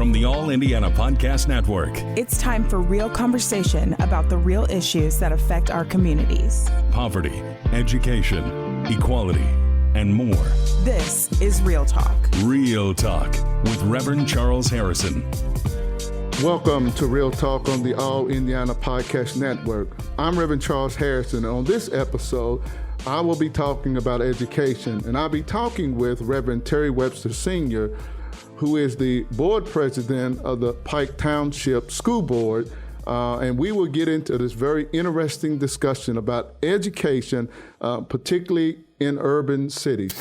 from the All Indiana Podcast Network. It's time for real conversation about the real issues that affect our communities. Poverty, education, equality, and more. This is Real Talk. Real Talk with Reverend Charles Harrison. Welcome to Real Talk on the All Indiana Podcast Network. I'm Reverend Charles Harrison, and on this episode, I will be talking about education, and I'll be talking with Reverend Terry Webster Sr., who is the board president of the Pike Township School Board, and we will get into this very interesting discussion about education, particularly in urban cities.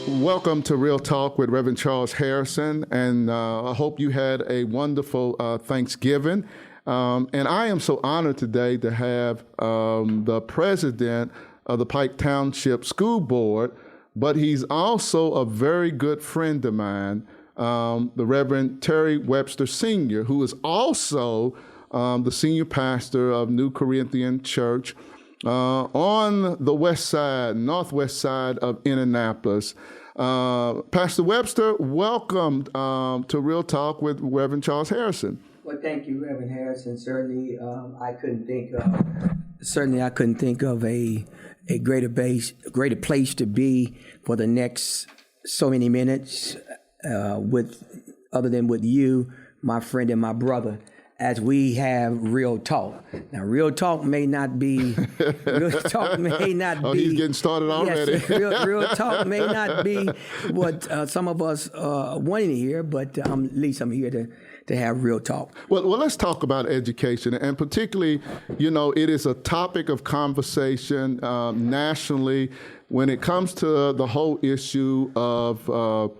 Welcome to Real Talk with Reverend Charles Harrison, and I hope you had a wonderful Thanksgiving. And I am so honored today to have the president of the Pike Township School Board, but he's also a very good friend of mine, the Reverend Terry Webster Sr., who is also the senior pastor of New Corinthian Church on the northwest side of Indianapolis. Pastor Webster, welcome to Real Talk with Reverend Charles Harrison. Well, thank you, Reverend Harrison. Certainly, I couldn't think of a greater place to be for the next so many minutes other than with you, my friend and my brother, as we have Real Talk. Now, Real Talk may not be. Oh, he's getting started already. Yes, real Talk may not be what some of us wanting to hear, but at least I'm here to have Real Talk. Well, let's talk about education, and particularly, it is a topic of conversation nationally when it comes to the whole issue of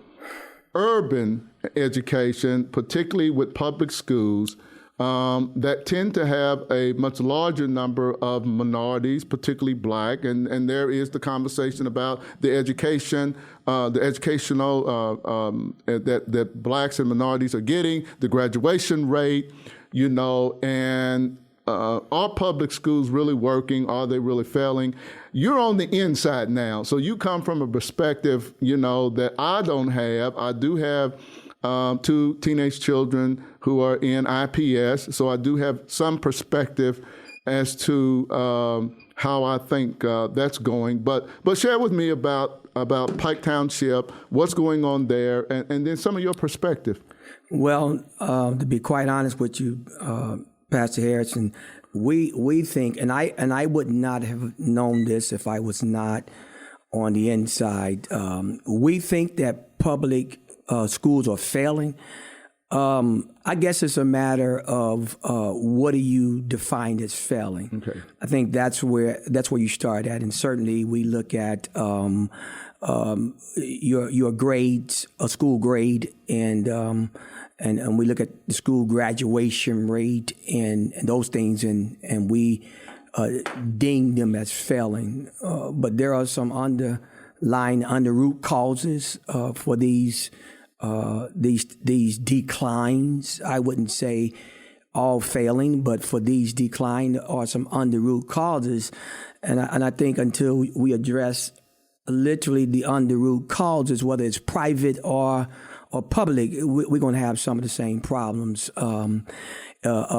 urban education, particularly with public schools that tend to have a much larger number of minorities, particularly black, and there is the conversation about the education, the educational that blacks and minorities are getting, the graduation rate, and are public schools really working? Are they really failing? You're on the inside now, so you come from a perspective, that I don't have. I do have two teenage children who are in IPS, so I do have some perspective as to how I think that's going. But share with me about Pike Township, what's going on there, and then some of your perspective. Well, to be quite honest with you, Pastor Harrison, we think, and I would not have known this if I was not on the inside. We think that public schools are failing. I guess it's a matter of what do you define as failing. Okay. I think that's where you start at, and certainly we look at your grades, a school grade, and we look at the school graduation rate and those things, and we ding them as failing. But there are some underlying root causes for these declines. I wouldn't say all failing, but for these decline are some root causes, and I think until we address literally the root causes, whether it's private or public, we're going to have some of the same problems.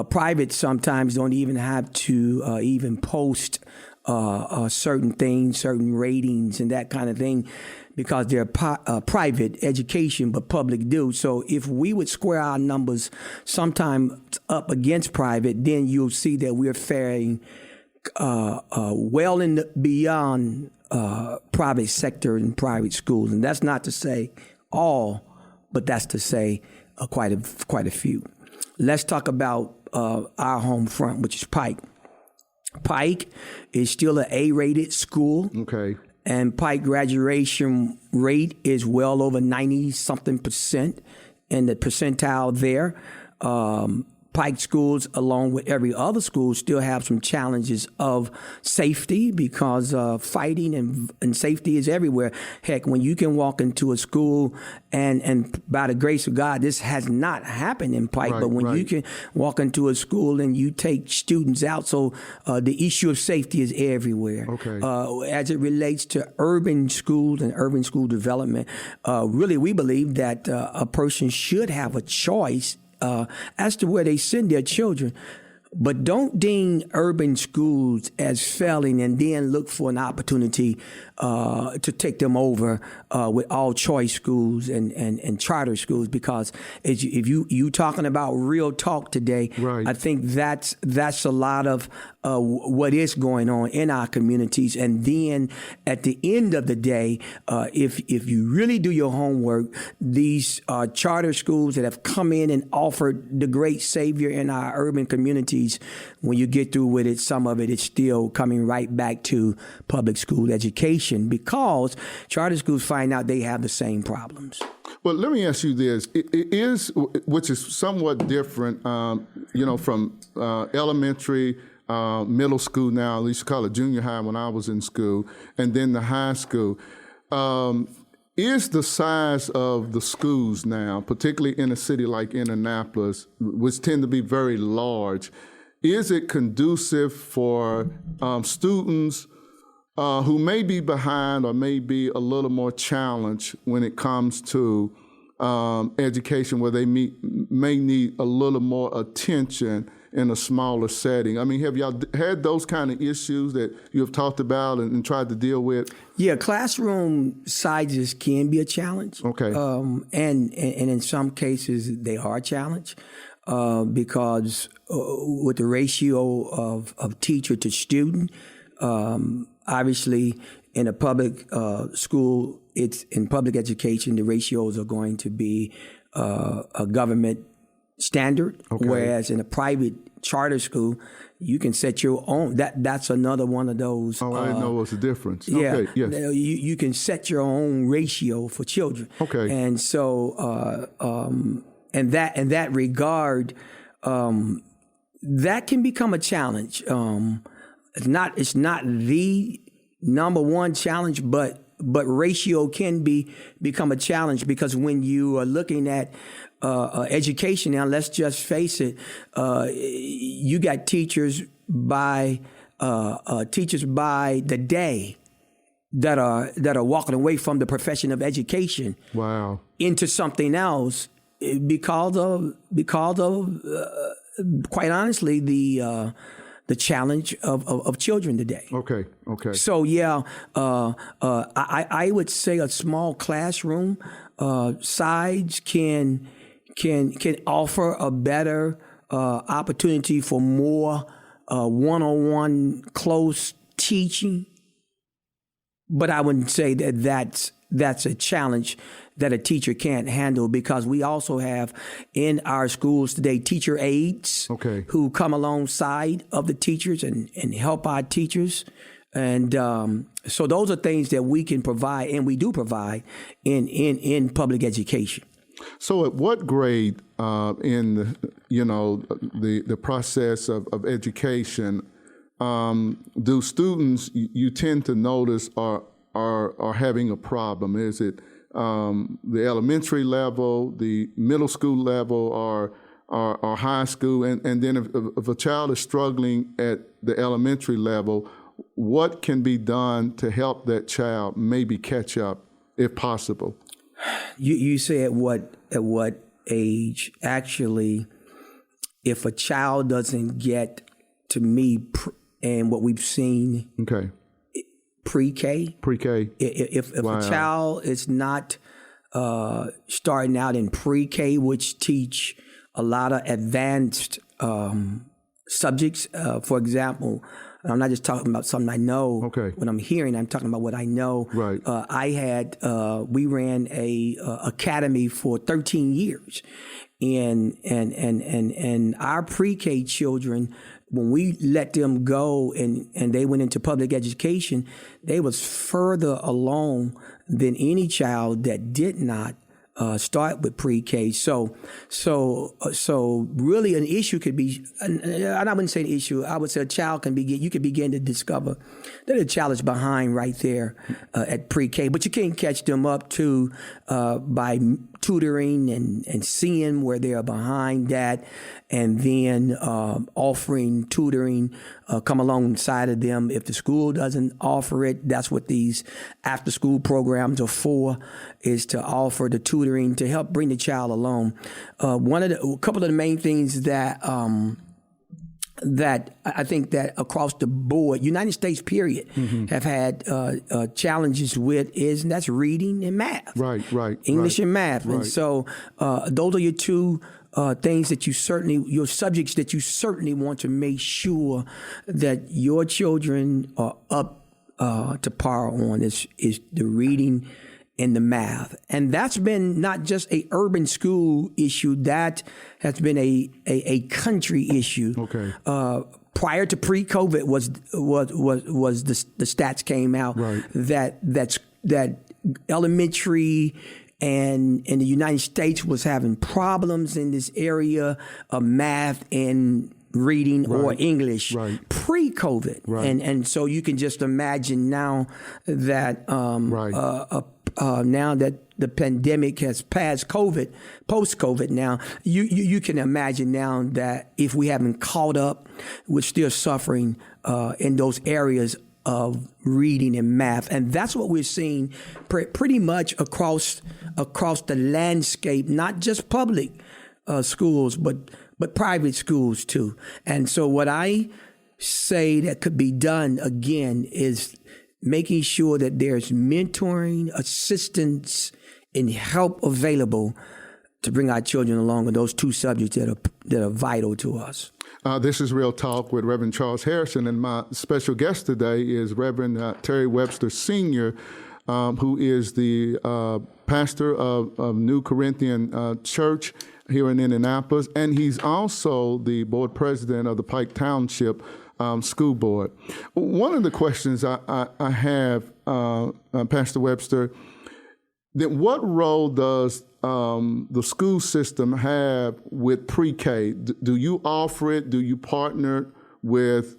Private sometimes don't even have to even post certain things, certain ratings and that kind of thing, because they're private education, but public do. So if we would square our numbers sometime up against private, then you'll see that we're faring well beyond private sector and private schools. And that's not to say all, but that's to say quite a few. Let's talk about our home front, which is Pike. Pike is still an A-rated school. Okay. And Pike graduation rate is well over 90-something percent in the percentile there. Pike schools, along with every other school, still have some challenges of safety because fighting and safety is everywhere. Heck, when you can walk into a school and by the grace of God, this has not happened in Pike, but when you can walk into a school and you take students out, so the issue of safety is everywhere. Okay. As it relates to urban schools and urban school development, really we believe that a person should have a choice as to where they send their children. But don't deem urban schools as failing and then look for an opportunity to take them over with all choice schools and charter schools, because if you talking about real talk today, I think that's a lot of what is going on in our communities. And then at the end of the day, if you really do your homework, these charter schools that have come in and offered the great savior in our urban communities, when you get through with it, some of it is still coming right back to public school education, because charter schools find out they have the same problems. Well, let me ask you this: it is, which is somewhat different, from elementary, middle school now, at least call it junior high when I was in school, and then the high school. Is the size of the schools now, particularly in a city like Indianapolis, which tend to be very large, is it conducive for students who may be behind or may be a little more challenged when it comes to education, where they may need a little more attention in a smaller setting? I mean, have y'all had those kind of issues that you have talked about and tried to deal with? Yeah, classroom sizes can be a challenge. Okay. And in some cases, they are a challenge because with the ratio of teacher to student, obviously in a public school, it's in public education, the ratios are going to be a government standard, whereas in a private charter school, you can set your own. That's another one of those. I didn't know what's the difference. Yeah, okay, yes. You can set your own ratio for children. Okay, and so in that regard, that can become a challenge. It's not the number one challenge, but ratio can become a challenge, because when you are looking at education now, let's just face it, you got teachers by the day that are walking away from the profession of education. Wow. Into something else because of quite honestly the challenge of children today. Okay. So yeah, I would say a small classroom size can offer a better opportunity for more one-on-one close teaching, but I wouldn't say that's a challenge that a teacher can't handle, because we also have in our schools today teacher aides who come alongside of the teachers and help our teachers. And so those are things that we can provide, and we do provide in public education. So at what grade in the process of education do students you tend to notice are having a problem? Is it the elementary level, the middle school level, or high school? And then if a child is struggling at the elementary level, what can be done to help that child maybe catch up, if possible? You say at what age? Actually, if a child doesn't get to me, and what we've seen, pre-K. If a child is not starting out in pre-K, which teach a lot of advanced subjects, for example. I'm not just talking about something I know. When I'm hearing, I'm talking about what I know. Right. We ran a academy for 13 years, and our pre-K children, when we let them go and they went into public education, they was further along than any child that did not start with pre-K. So really an issue could be, and I wouldn't say an issue, I would say a child you could begin to discover that a child is behind right there at pre-K, but you can catch them up to by tutoring and seeing where they are behind that, and then offering tutoring, come alongside of them. If the school doesn't offer it, that's what these after-school programs are for, is to offer the tutoring to help bring the child along. A couple of the main things that I think that across the board, United States period, have had challenges with and that's reading and math. Right. English and math. Right. And so those are your two things that your subjects that you certainly want to make sure that your children are up to par on is the reading and the math. And that's been not just a urban school issue, that has been a country issue. Okay. Prior to pre-COVID was the stats came out that elementary and in the United States was having problems in this area of math and reading or English pre-COVID. And so you can just imagine now that now that the pandemic has passed COVID, post-COVID now, you can imagine now that if we haven't caught up, we're still suffering in those areas of reading and math. And that's what we're seeing pretty much across the landscape, not just public schools, but private schools too. And so what I say that could be done again is making sure that there's mentoring, assistance, and help available to bring our children along with those two subjects that are vital to us. This is Real Talk with Reverend Charles Harrison, and my special guest today is Reverend Terry Webster Sr., who is the pastor of New Corinthian Church here in Indianapolis, and he's also the board president of the Pike Township School Board. One of the questions I have, Pastor Webster, that what role does the school system have with pre-K? Do you offer it? Do you partner with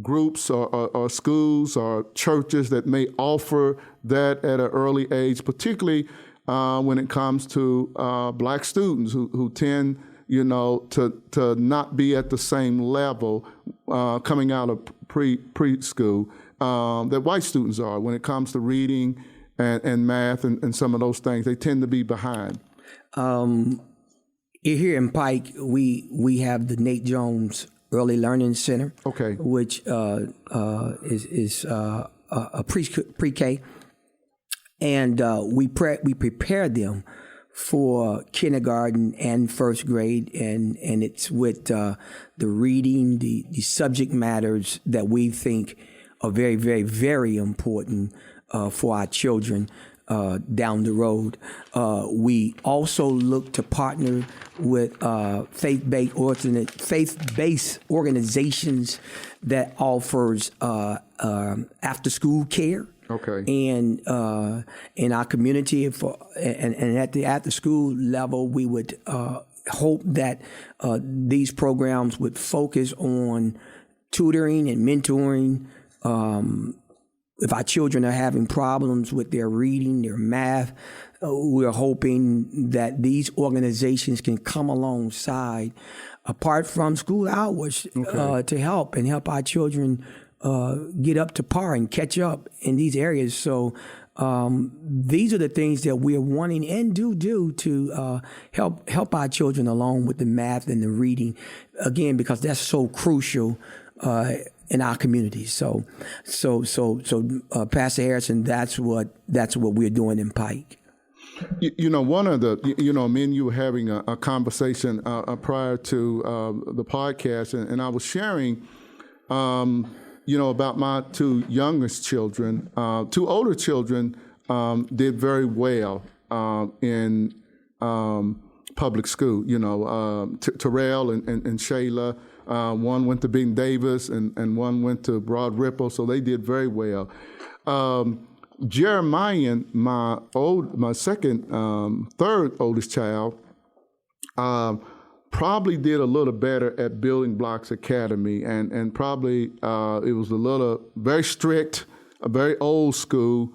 groups or schools or churches that may offer that at an early age, particularly when it comes to black students who tend, to not be at the same level coming out of preschool that white students are when it comes to reading and math and some of those things? They tend to be behind. Here in Pike, we have the Nate Jones Early Learning Center, which is a pre-K, and we prepare them for kindergarten and first grade, and it's with the reading, the subject matters that we think are very, very, very important for our children down the road. We also look to partner with faith-based organizations that offers after-school care. And in our community, and at the after-school level, we would hope that these programs would focus on tutoring and mentoring. If our children are having problems with their reading, their math, we're hoping that these organizations can come alongside, apart from school hours, to help our children get up to par and catch up in these areas. So these are the things that we're wanting and do to help our children along with the math and the reading, again, because that's so crucial in our community. So Pastor Harrison, that's what we're doing in Pike. One of the, me and you were having a conversation prior to the podcast, and I was sharing, about my two youngest children. Two older children did very well in public school. Terrell and Shayla. One went to Bing Davis and one went to Broad Ripple, so they did very well. Jeremiah, my third oldest child, probably did a little better at Building Blocks Academy, and probably it was very strict, a very old school.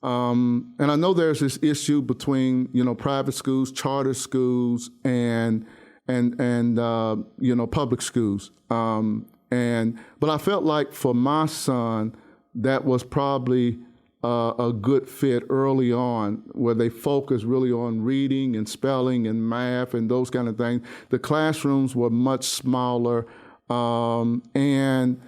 And I know there's this issue between private schools, charter schools, and public schools. But I felt like for my son, that was probably a good fit early on, where they focus really on reading and spelling and math and those kind of things. The classrooms were much smaller, and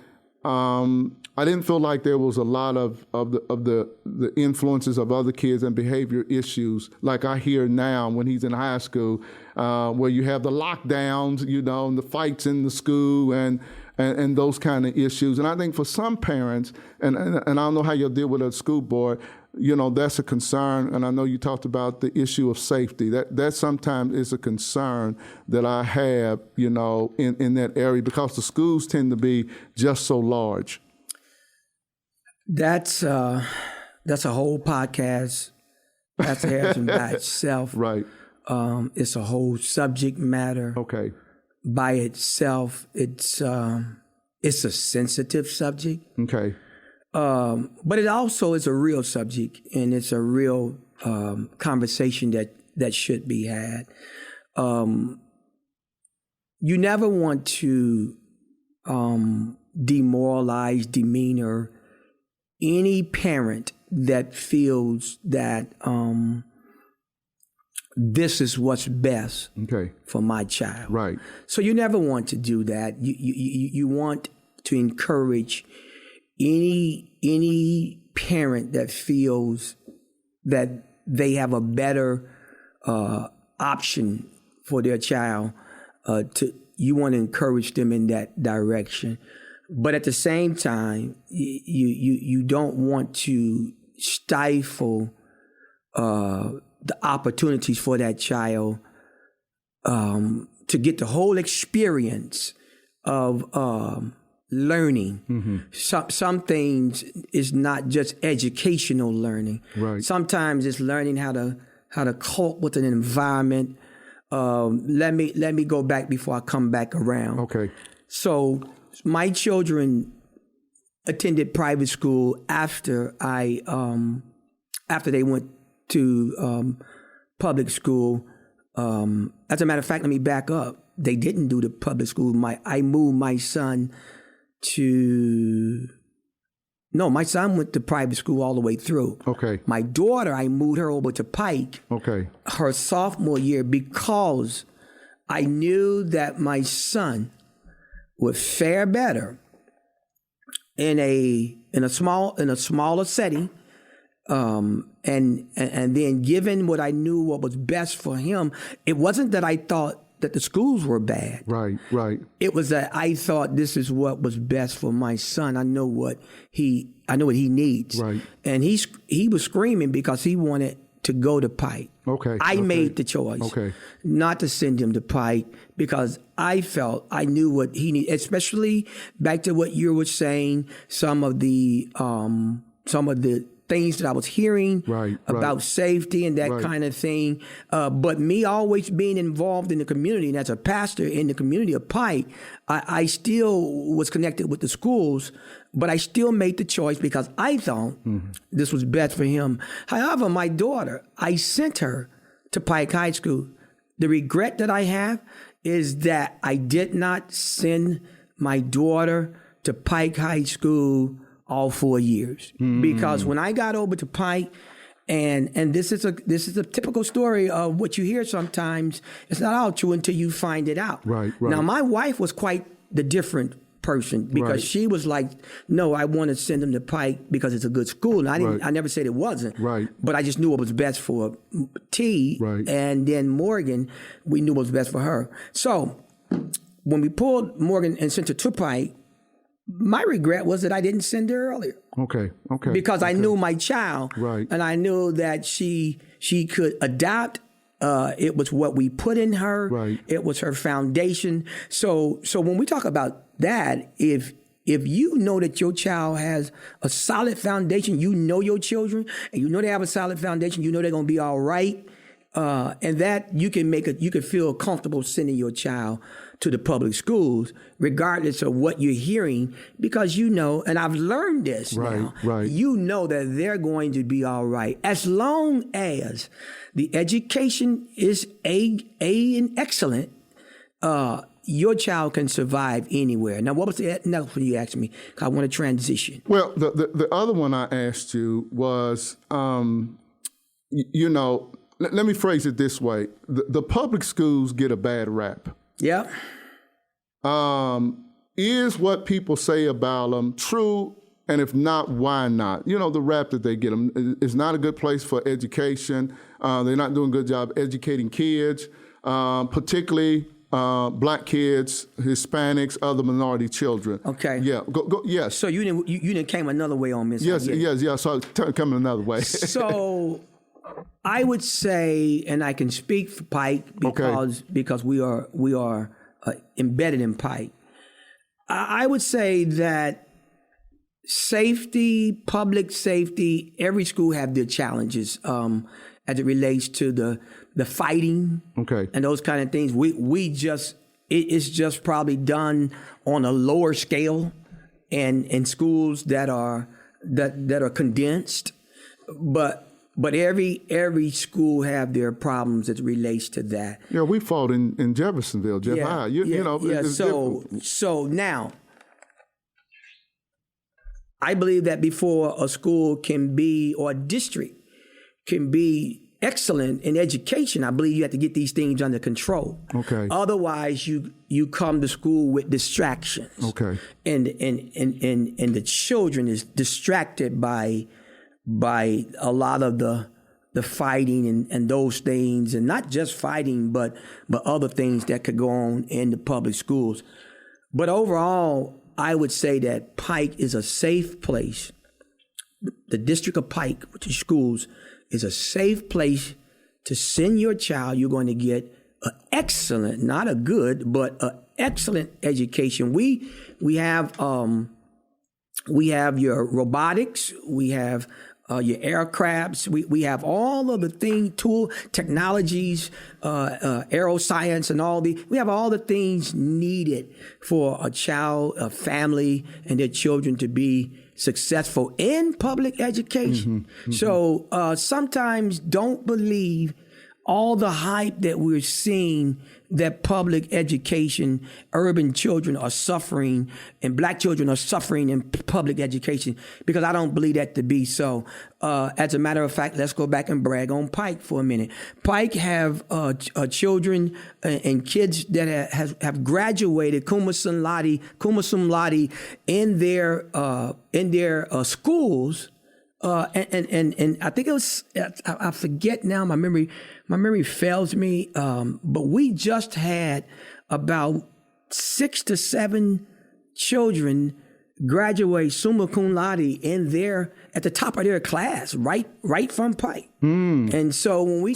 I didn't feel like there was a lot of the influences of other kids and behavior issues like I hear now when he's in high school, where you have the lockdowns, and the fights in the school and those kind of issues. And I think for some parents, and I don't know how you'll deal with a school board, that's a concern. And I know you talked about the issue of safety. That sometimes is a concern that I have, in that area, because the schools tend to be just so large. That's a whole podcast. That's Harrison by itself. Right. It's a whole subject matter. Okay. By itself, it's a sensitive subject. Okay. But it also is a real subject, and it's a real conversation that should be had. You never want to demoralize, demeanor any parent that feels that this is what's best for my child. Right. So you never want to do that. You want to encourage any parent that feels that they have a better option for their child. You want to encourage them in that direction. But at the same time, you don't want to stifle the opportunities for that child to get the whole experience of learning. Mm-hmm. Some things is not just educational learning. Right. Sometimes it's learning how to cope with an environment. Let me go back before I come back around. Okay. So my children attended private school after they went to public school. As a matter of fact, let me back up. They didn't do the public school. I moved my son my son went to private school all the way through. Okay. My daughter, I moved her over to Pike. Okay. Her sophomore year, because I knew that my son would fare better in a smaller setting. And then given what I knew what was best for him, it wasn't that I thought that the schools were bad. Right. It was that I thought this is what was best for my son. I know what he needs. Right. And he was screaming because he wanted to go to Pike. Okay. I made the choice not to send him to Pike because I felt I knew what he needed, especially back to what you were saying, some of the things that I was hearing about safety and that kind of thing. But me always being involved in the community, and as a pastor in the community of Pike, I still was connected with the schools, but I still made the choice because I thought this was best for him. However, my daughter, I sent her to Pike High School. The regret that I have is that I did not send my daughter to Pike High School all 4 years, because when I got over to Pike, and this is a typical story of what you hear sometimes. It's not all true until you find it out. Right. Now, my wife was quite the different person because she was like, "No, I want to send him to Pike because it's a good school." And I never said it wasn't. Right. But I just knew what was best for T. Right. And then Morgan, we knew what was best for her. So when we pulled Morgan and sent her to Pike, my regret was that I didn't send her earlier. Okay. Because I knew my child, and I knew that she could adapt. It was what we put in her. Right. It was her foundation. So when we talk about that, if if you know that your child has a solid foundation, you know your children, and you know they have a solid foundation, you know they're going to be all right, and that you can feel comfortable sending your child to the public schools, regardless of what you're hearing, because you know, and I've learned this now, you know that they're going to be all right, as long as the education is A and excellent. Your child can survive anywhere. Now, what was the next one you asked me? 'Cause I want to transition. Well, the other one I asked you was, you know, let me phrase it this way: the public schools get a bad rap. Yeah. Is what people say about them true? And if not, why not? You know, the rap that they get them is not a good place for education. They're not doing a good job educating kids, particularly Black kids, Hispanics, other minority children. Okay. Yeah. Go. Yes. So you didn't came another way on this. Yes. So coming another way. So I would say, and I can speak for Pike because we are embedded in Pike. I would say that safety, public safety, every school have their challenges as it relates to the fighting and those kind of things. It's just probably done on a lower scale and in schools that are condensed, but every school have their problems as it relates to that. Yeah, we fought in Jeffersonville, Jeff. You know. So now, I believe that before a school can be, or a district can be excellent in education, I believe you have to get these things under control. Okay. Otherwise, you come to school with distractions. Okay. And the children is distracted by a lot of the fighting and those things, and not just fighting, but other things that could go on in the public schools. But overall, I would say that Pike is a safe place. The District of Pike, which is schools, is a safe place to send your child. You're going to get an excellent, not a good, but an excellent education. We have your robotics. We have your aircrafts. We have all of the technologies, aeroscience, and we have all the things needed for a child, a family, and their children to be successful in public education. So sometimes don't believe all the hype that we're seeing that public education, urban children are suffering and Black children are suffering in public education, because I don't believe that to be so. As a matter of fact, let's go back and brag on Pike for a minute. Pike have children and kids that have graduated cum laude in their schools. And I think it was, I forget now, my memory fails me, but we just had about 6 to 7 children graduate summa cum laude at the top of their class, right from Pike. And so when we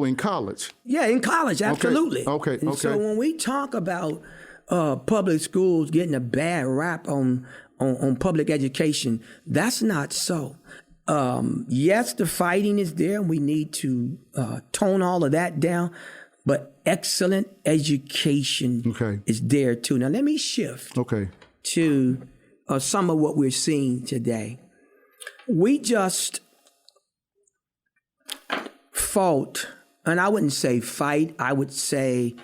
in college. Yeah, in college, absolutely. Okay. So when we talk about public schools getting a bad rap on public education, that's not so. Yes, the fighting is there, and we need to tone all of that down, but excellent education is there too. Now let me shift to some of what we're seeing today. We just fought, and I wouldn't say fight, I would say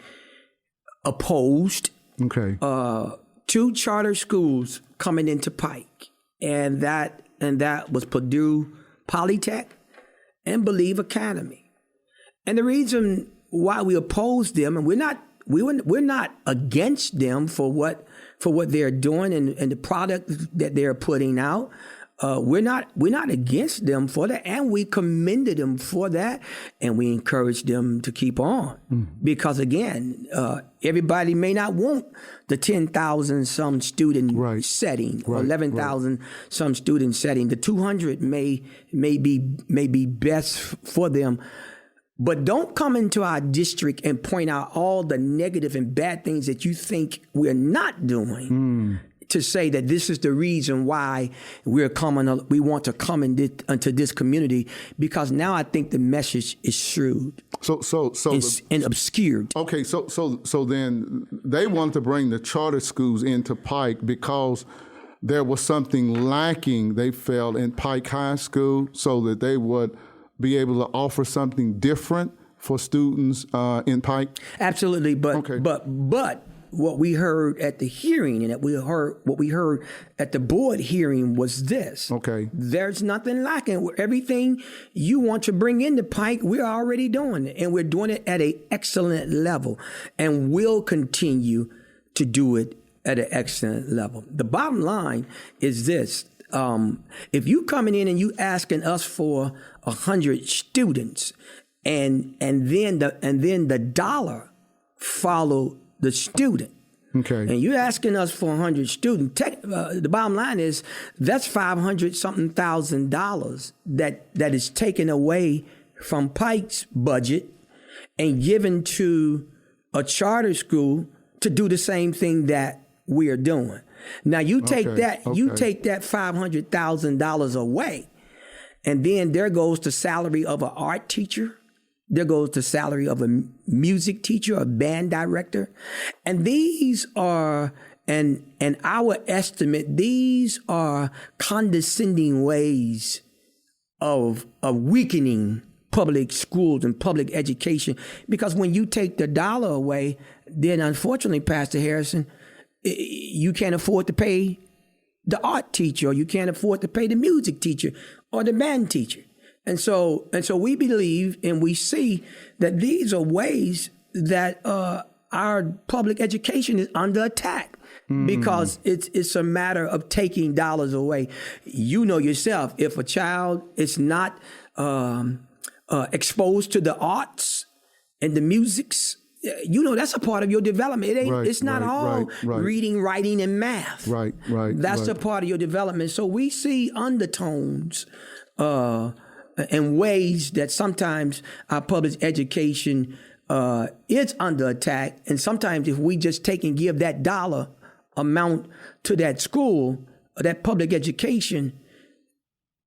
opposed 2 charter schools coming into Pike, and that was Purdue Polytech and Believe Academy. And the reason why we opposed them, and we're not against them for what they're doing and the product that they're putting out. We're not against them for that, and we commended them for that, and we encouraged them to keep on. Because again, everybody may not want the 10,000 some student setting or 11,000 some student setting. The 200 may be best for them. But don't come into our district and point out all the negative and bad things that you think we're not doing to say that this is the reason why we want to come into this community, because now I think the message is shrewd. And obscured. Okay, so then they want to bring the charter schools into Pike because there was something lacking, they felt, in Pike High School, so that they would be able to offer something different for students in Pike? Absolutely, but what we heard at the hearing and what we heard at the board hearing was this. Okay. There's nothing lacking. Everything you want to bring into Pike, we're already doing it, and we're doing it at an excellent level, and we'll continue to do it at an excellent level. The bottom line is this. If you coming in and you asking us for 100 students, and then the dollar follow the student. Okay. And you're asking us for 100 students. The bottom line is that's $500-something thousand that is taken away from Pike's budget and given to a charter school to do the same thing that we are doing. Now you take that $500,000 away, and then there goes the salary of an art teacher. There goes the salary of a music teacher, a band director. And these are, and our estimate, these are condescending ways of weakening public schools and public education. Because when you take the dollar away, then unfortunately, Pastor Harrison, you can't afford to pay the art teacher, or you can't afford to pay the music teacher or the band teacher. And so we believe and we see that these are ways that our public education is under attack, because it's a matter of taking dollars away. You know yourself, if a child is not exposed to the arts and the musics, that's a part of your development. It's not all reading, writing, and math. Right. That's a part of your development. So we see undertones and ways that sometimes our public education is under attack. And sometimes if we just take and give that dollar amount to that school, that public education,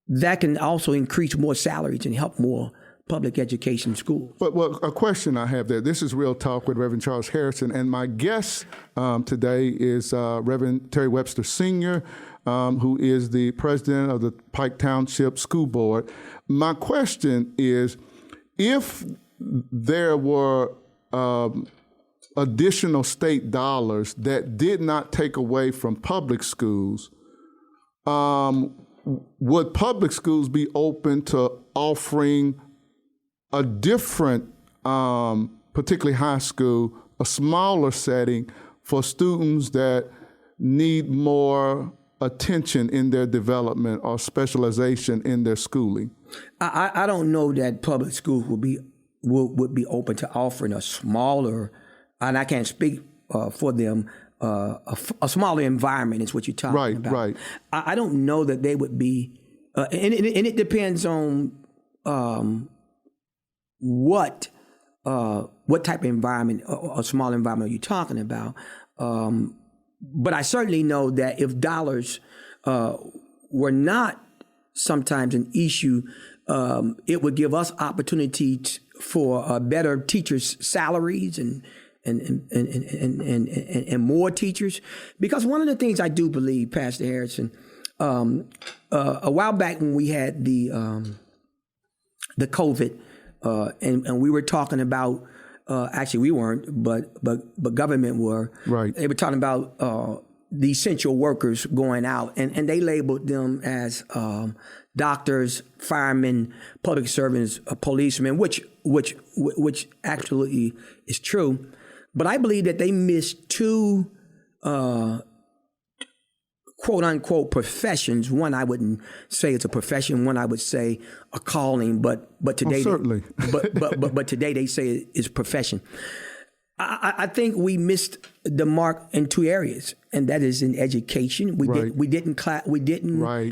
that can also increase more salaries and help more public education schools. But a question I have there, this is Real Talk with Reverend Charles Harrison, and my guest today is Reverend Terry Webster Sr., who is the president of the Pike Township School Board. My question is, if there were additional state dollars that did not take away from public schools, would public schools be open to offering a different, particularly high school, a smaller setting for students that need more attention in their development or specialization in their schooling? I don't know that public schools would be open to offering a smaller, and I can't speak for them, a smaller environment is what you're talking about. Right. I don't know that they would be, and it depends on what type of environment, a small environment you're talking about. But I certainly know that if dollars were not sometimes an issue, it would give us opportunity for better teachers' salaries and more teachers. Because one of the things I do believe, Pastor Harrison, a while back when we had the COVID, and we were talking about, actually we weren't, but government were. Right. They were talking about the essential workers going out, and they labeled them as doctors, firemen, public servants, policemen, which actually is true. But I believe that they missed two quote unquote professions. One, I wouldn't say it's a profession. One, I would say a calling. But today, certainly. but today they say it's profession. I think we missed the mark in two areas, and that is in education. We didn't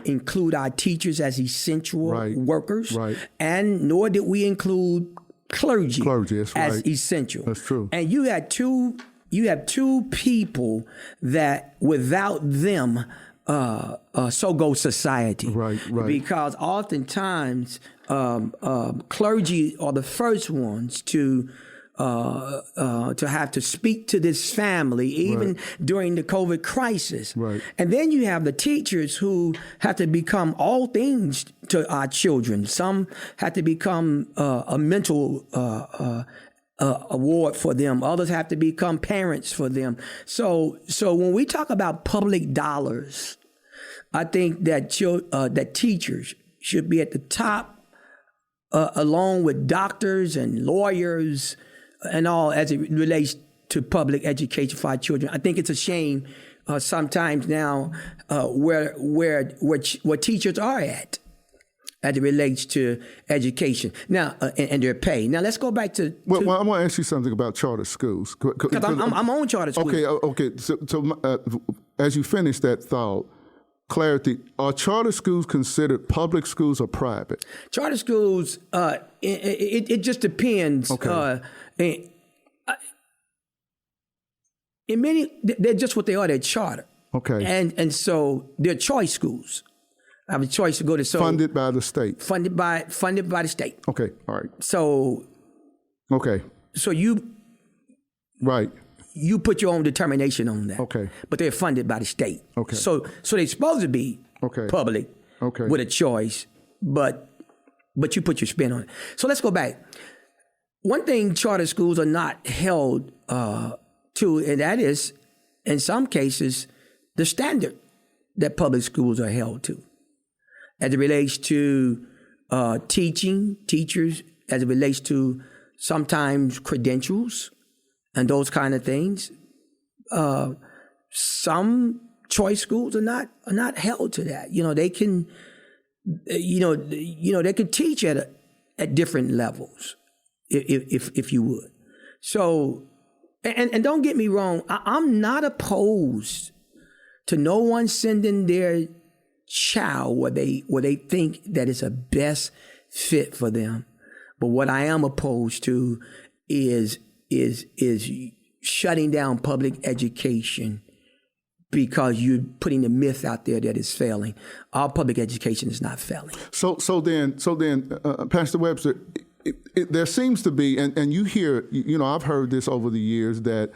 include our teachers as essential workers, and nor did we include clergy that's as essential. That's true. And you had two two people that without them, so goes society. Right. Because oftentimes clergy are the first ones to have to speak to this family, even during the COVID crisis. Right. And then you have the teachers who have to become all things to our children. Some have to become a mental award for them. Others have to become parents for them. So when we talk about public dollars, I think that that teachers should be at the top, along with doctors and lawyers and all, as it relates to public education for our children. I think it's a shame sometimes now where teachers are at as it relates to education now and their pay. Now let's go back to. Well, I want to ask you something about charter schools. Because I'm on charter schools. Okay. So as you finish that thought, clarity: are charter schools considered public schools or private? Charter schools, it just depends. Okay. In many, they're just what they are. They're charter. Okay. And so they're choice schools. I have a choice to go to. Funded by the state. Funded by the state. Okay. All right. So. Okay. So you. Right. You put your own determination on that. Okay. But they're funded by the state. Okay. So they're supposed to be public. Okay. With a choice, but you put your spin on it. So let's go back. One thing charter schools are not held to, and that is, in some cases, the standard that public schools are held to, as it relates to teachers, as it relates to sometimes credentials and those kind of things. Some choice schools are not held to that. They can, they can teach at different levels, if you would. So, and don't get me wrong, I'm not opposed to no one sending their child where they think that it's a best fit for them. But what I am opposed to is shutting down public education because you're putting the myth out there that it's failing. Our public education is not failing. So then, Pastor Webster, there seems to be, and you hear, I've heard this over the years, that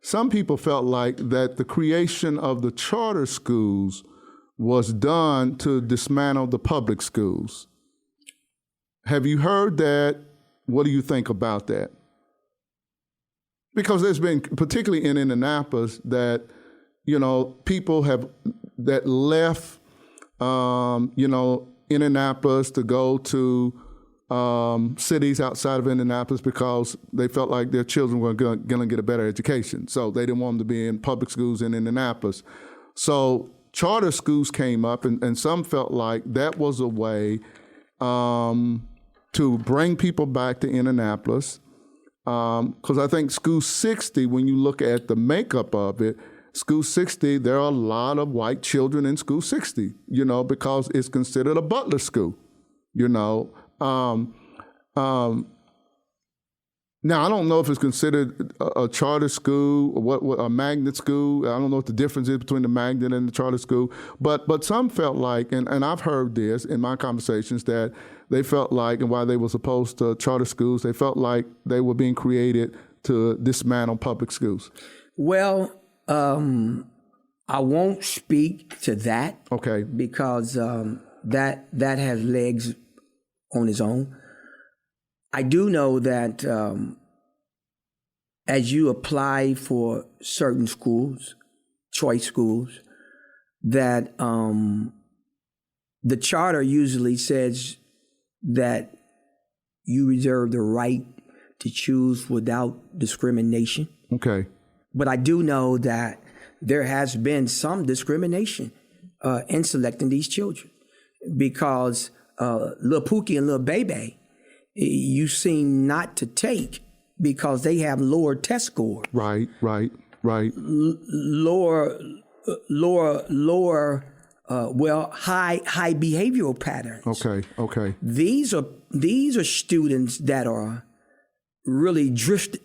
some people felt like that the creation of the charter schools was done to dismantle the public schools. Have you heard that? What do you think about that? Because there's been, particularly in Indianapolis, that, people that left, Indianapolis to go to cities outside of Indianapolis because they felt like their children were going to get a better education. So they didn't want them to be in public schools in Indianapolis. So charter schools came up, and some felt like that was a way to bring people back to Indianapolis. Because I think School 60, when you look at the makeup of it, School 60, there are a lot of white children in School 60, because it's considered a butler school, Now, I don't know if it's considered a charter school or what a magnet school. I don't know what the difference is between the magnet and the charter school. But some felt like, and I've heard this in my conversations, that they felt like, and while they were opposed to charter schools, they felt like they were being created to dismantle public schools. Well, I won't speak to that. Okay. Because that has legs on its own. I do know that as you apply for certain schools, choice schools, that the charter usually says that you reserve the right to choose without discrimination. Okay. But I do know that there has been some discrimination in selecting these children because Lil Pookie and Lil Bebe, you seem not to take because they have lower test scores. Right. Lower, high behavioral patterns. Okay. These are students that are really just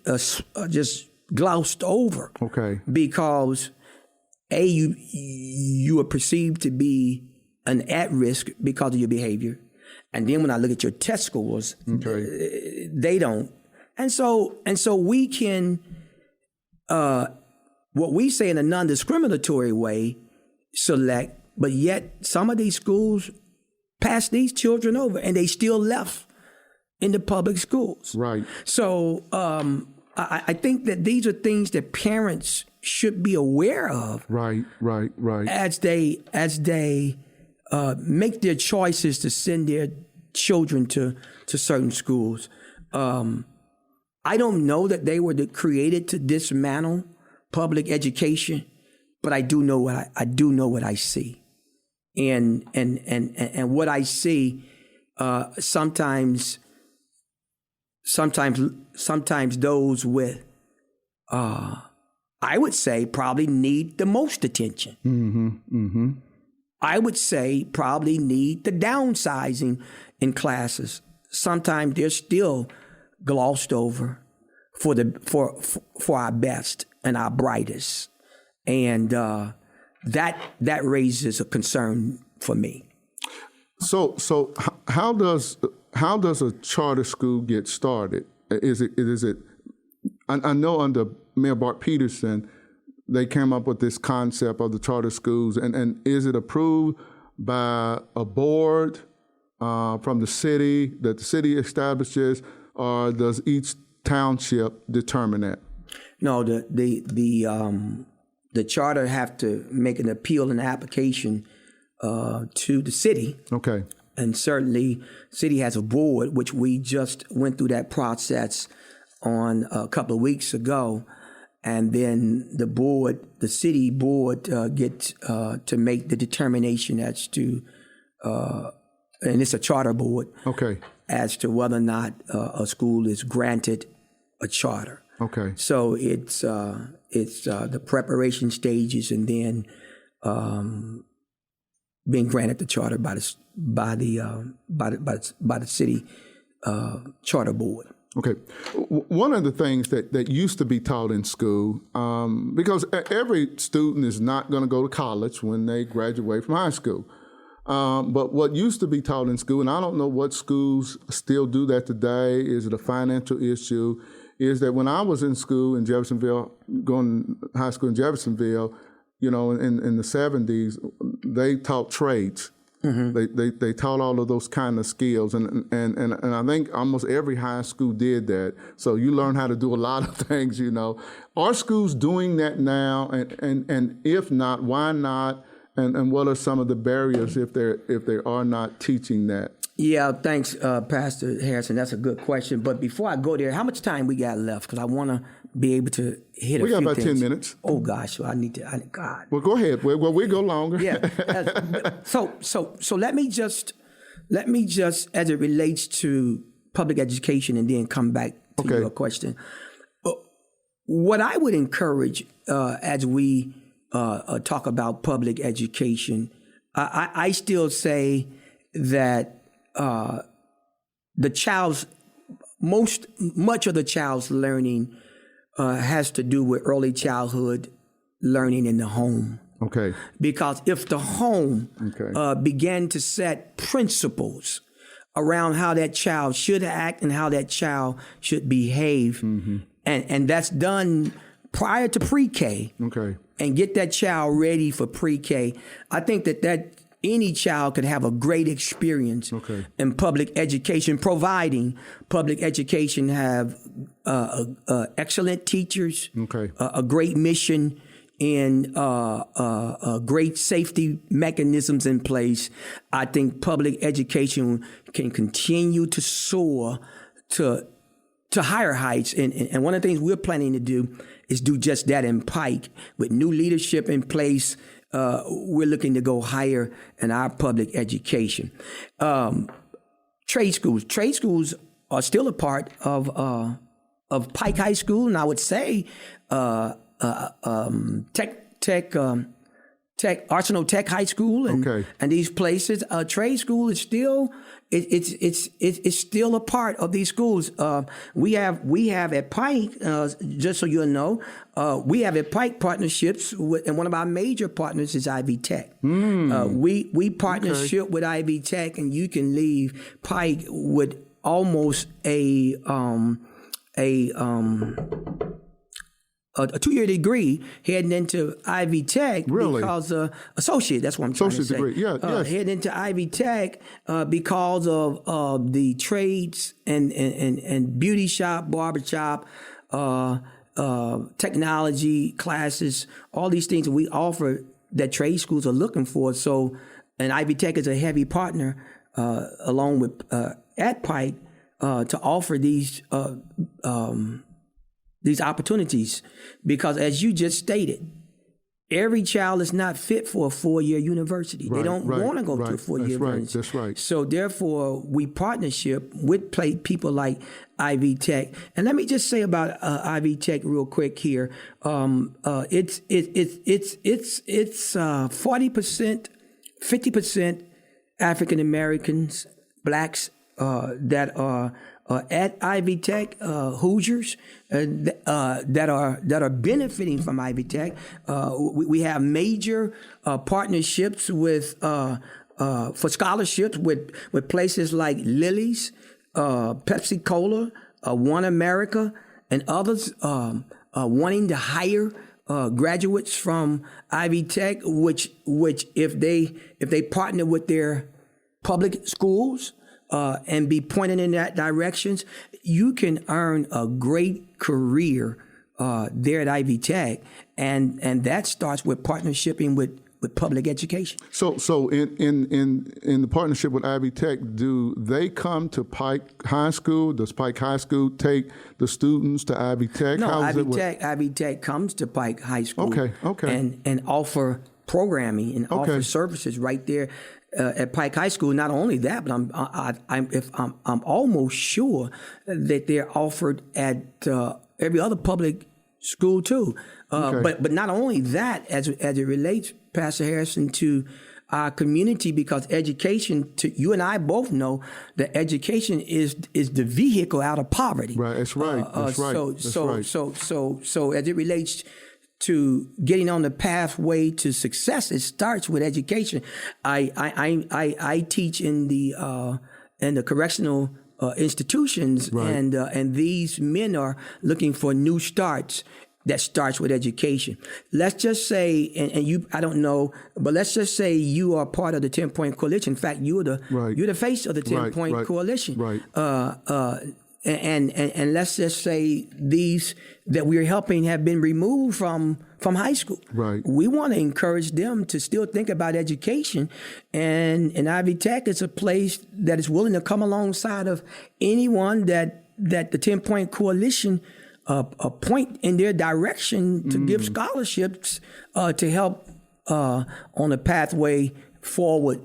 glossed over. Okay. Because you are perceived to be an at risk because of your behavior, and then when I look at your test scores, they don't. And so we can, what we say in a non-discriminatory way, select, but yet some of these schools pass these children over, and they still left in the public schools. Right. So I think that these are things that parents should be aware of. Right. As they make their choices to send their children to certain schools. I don't know that they were created to dismantle public education, but I do know what I see, and what I see sometimes those with I would say probably need the most attention. I would say probably need the downsizing in classes. Sometimes they're still glossed over for our best and our brightest, and that raises a concern for me. So how does a charter school get started? Is it? I know under Mayor Bart Peterson, they came up with this concept of the charter schools, and is it approved by a board from the city that the city establishes, or does each township determine that? No, the charter have to make an appeal and application to the city. Okay. And certainly, city has a board, which we just went through that process on a couple of weeks ago. And then the city board gets to make the determination as to, and it's a charter board. Okay. As to whether or not a school is granted a charter. Okay. So it's the preparation stages, and then being granted the charter by the city charter board. Okay. One of the things that used to be taught in school, because every student is not going to go to college when they graduate from high school. But what used to be taught in school, and I don't know what schools still do that today, is it a financial issue, is that when I was in school in Jeffersonville, going to high school in Jeffersonville, in the 70s, they taught trades. Mm-hmm. They taught all of those kind of skills, and I think almost every high school did that. So you learn how to do a lot of things. Are schools doing that now? And if not, why not? And what are some of the barriers if they are not teaching that? Yeah, thanks, Pastor Harrison. That's a good question. But before I go there, how much time we got left? Because I want to be able to hit a few things. We got about 10 minutes. Oh, gosh. So God. Well, go ahead. Well, we go longer. Yeah. So let me just, as it relates to public education, and then come back to your question. What I would encourage as we talk about public education, I still say that much of the child's learning has to do with early childhood learning in the home. Okay. Because if the home began to set principles around how that child should act and how that child should behave, and that's done prior to pre-K, and get that child ready for pre-K, I think that any child could have a great experience in public education, providing public education have excellent teachers, a great mission, and great safety mechanisms in place. I think public education can continue to soar to higher heights. And one of the things we're planning to do is do just that in Pike. With new leadership in place, we're looking to go higher in our public education. Trade schools are still a part of Pike High School, and I would say Arsenal Tech High School, and these places. Trade school is still it's still a part of these schools. We have at Pike, just so you know, we have at Pike partnerships with, and one of our major partners is Ivy Tech. We partnership with Ivy Tech, and you can leave Pike with almost a 2-year degree heading into Ivy Tech because associate. That's what I'm trying to say. Associate degree, yes. Heading into Ivy Tech because of the trades and beauty shop, barbershop, technology classes, all these things that we offer that trade schools are looking for. So, and Ivy Tech is a heavy partner along with at Pike to offer these opportunities, because as you just stated, every child is not fit for a 4-year university. They don't want to go to a 4-year university. That's right. So therefore, we partnership with people like Ivy Tech. And let me just say about Ivy Tech real quick here. It's 40%, 50% African Americans, blacks that are at Ivy Tech, Hoosiers that are benefiting from Ivy Tech. We have major partnerships with for scholarships with places like Lily's, Pepsi Cola, One America, and others wanting to hire graduates from Ivy Tech, which if they partner with their public schools and be pointed in that directions, you can earn a great career there at Ivy Tech, and that starts with partnershiping with public education. So in the partnership with Ivy Tech, do they come to Pike High School? Does Pike High School take the students to Ivy Tech? No, Ivy Tech comes to Pike High School. Okay. And offer programming and offer services right there at Pike High School. Not only that, but I'm almost sure that they're offered at every other public school too. But not only that, as it relates, Pastor Harrison, to our community, because education, you and I both know that education is the vehicle out of poverty. Right. That's right. So as it relates to getting on the pathway to success, it starts with education. I teach in the correctional institutions, and these men are looking for new starts. That starts with education. Let's just say, and you, I don't know, but let's just say you are part of the 10-Point Coalition. In fact, you're the face of the 10-Point Coalition. Right. And let's just say these that we're helping have been removed from high school. Right. We want to encourage them to still think about education, and Ivy Tech is a place that is willing to come alongside of anyone that the 10-Point Coalition a point in their direction to give scholarships to help on a pathway forward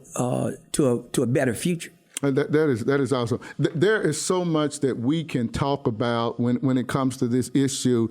to a better future. That is awesome. There is so much that we can talk about when it comes to this issue.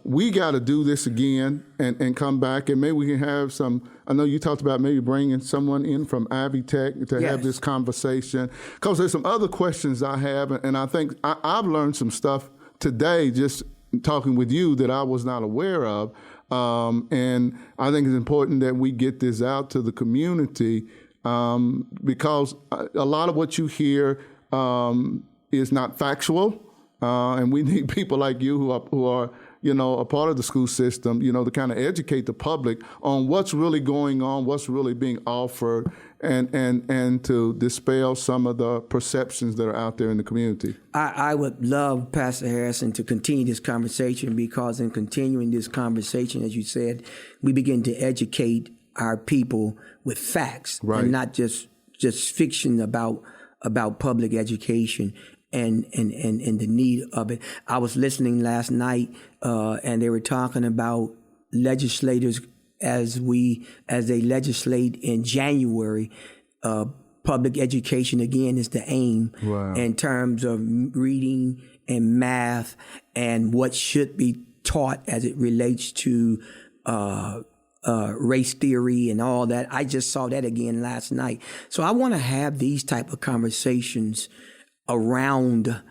We got to do this again and come back, and maybe we can have some. I know you talked about maybe bringing someone in from Ivy Tech to have this conversation, because there's some other questions I have, and I think I've learned some stuff today just talking with you that I was not aware of, and I think it's important that we get this out to the community, because a lot of what you hear is not factual, and we need people like you who are a part of the school system, to kind of educate the public on what's really going on, what's really being offered, and to dispel some of the perceptions that are out there in the community. I would love, Pastor Harrison, to continue this conversation, because in continuing this conversation, as you said, we begin to educate our people with facts, and not just fiction about public education and the need of it. I was listening last night, and they were talking about legislators as they legislate in January. Public education again is the aim in terms of reading and math and what should be taught as it relates to race theory and all that. I just saw that again last night. So I want to have these type of conversations around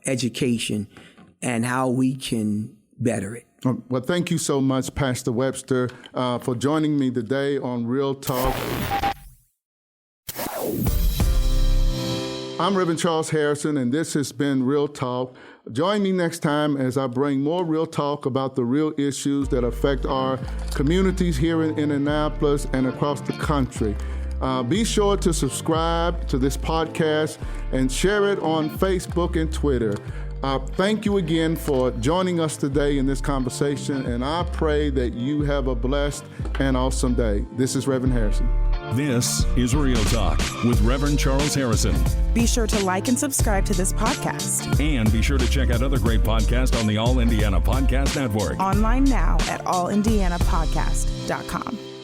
education and how we can better it. Well, thank you so much, Pastor Webster, for joining me today on Real Talk. I'm Reverend Charles Harrison, and this has been Real Talk. Join me next time as I bring more real talk about the real issues that affect our communities here in Indianapolis and across the country. Be sure to subscribe to this podcast and share it on Facebook and Twitter. Thank you again for joining us today in this conversation, and I pray that you have a blessed and awesome day. This is Reverend Harrison. This is Real Talk with Reverend Charles Harrison. Be sure to like and subscribe to this podcast. And be sure to check out other great podcasts on the All Indiana Podcast Network. Online now at allindianapodcast.com.